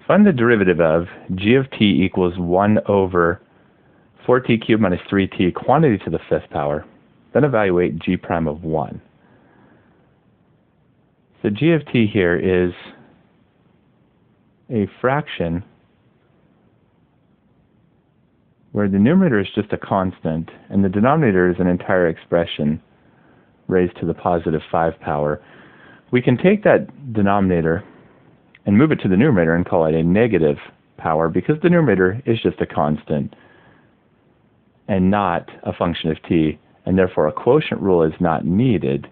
Find the derivative of g of t equals 1 over 4t cubed minus 3t quantity to the fifth power. Then evaluate g prime of 1. So g of t here is a fraction where the numerator is just a constant and the denominator is an entire expression raised to the positive 5 power. We can take that denominator and move it to the numerator and call it a negative power because the numerator is just a constant and not a function of t, and therefore a quotient rule is not needed.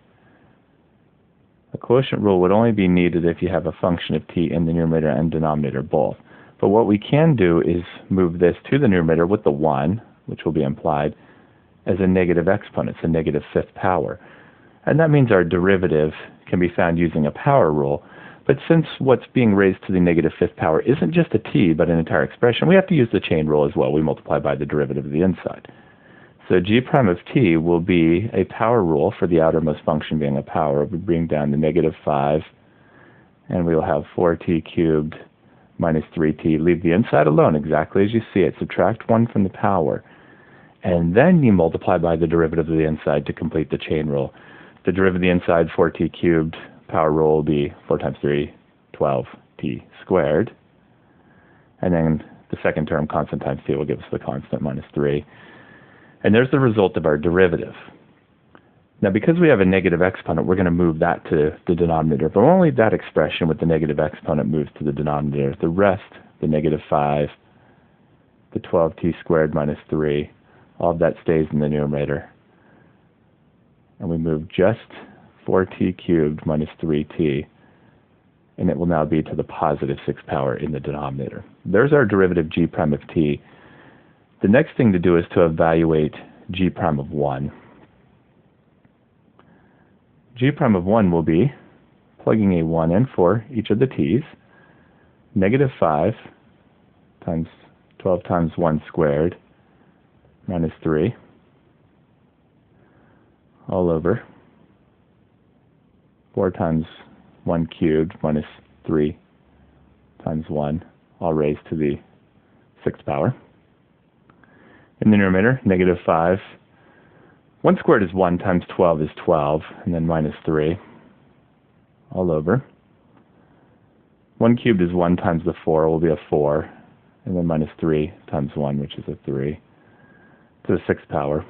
A quotient rule would only be needed if you have a function of t in the numerator and denominator both. But what we can do is move this to the numerator with the 1, which will be implied, as a negative exponent, it's a negative fifth power. And that means our derivative can be found using a power rule. But since what's being raised to the negative fifth power isn't just a t, but an entire expression, we have to use the chain rule as well. We multiply by the derivative of the inside. So g prime of t will be a power rule for the outermost function being a power. We bring down the negative 5, and we will have 4t cubed minus 3t. Leave the inside alone exactly as you see it. Subtract 1 from the power. And then you multiply by the derivative of the inside to complete the chain rule. The derivative of the inside, 4t cubed, power rule will be 4 times 3, 12t squared. And then the second term, constant times t, will give us the constant minus 3. And there's the result of our derivative. Now, because we have a negative exponent, we're going to move that to the denominator. But only that expression with the negative exponent moves to the denominator. The rest, the negative 5, the 12t squared minus 3, all of that stays in the numerator. And we move just 4t cubed minus 3t, and it will now be to the positive 6th power in the denominator. There's our derivative g prime of t. The next thing to do is to evaluate g prime of 1. G prime of 1 will be plugging a 1 in for each of the t's, negative 5 times 12 times 1 squared minus 3 all over 4 times 1 cubed minus 3 times 1, all raised to the 6th power. In the numerator, negative 5. 1 squared is 1 times 12 is 12, and then minus 3, all over. 1 cubed is 1 times the 4, will be a 4, and then minus 3 times 1, which is a 3, to the 6th power.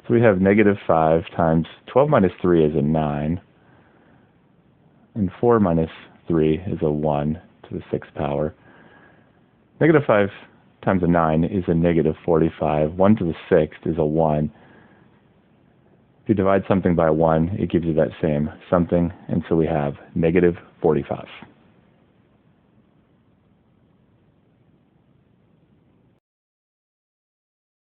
So we have negative 5 times 12 minus 3 is a 9, and 4 minus 3 is a 1 to the 6th power. Negative 5 times a 9 is a negative 45. 1 to the 6th is a 1. If you divide something by 1, it gives you that same something, and so we have negative 45.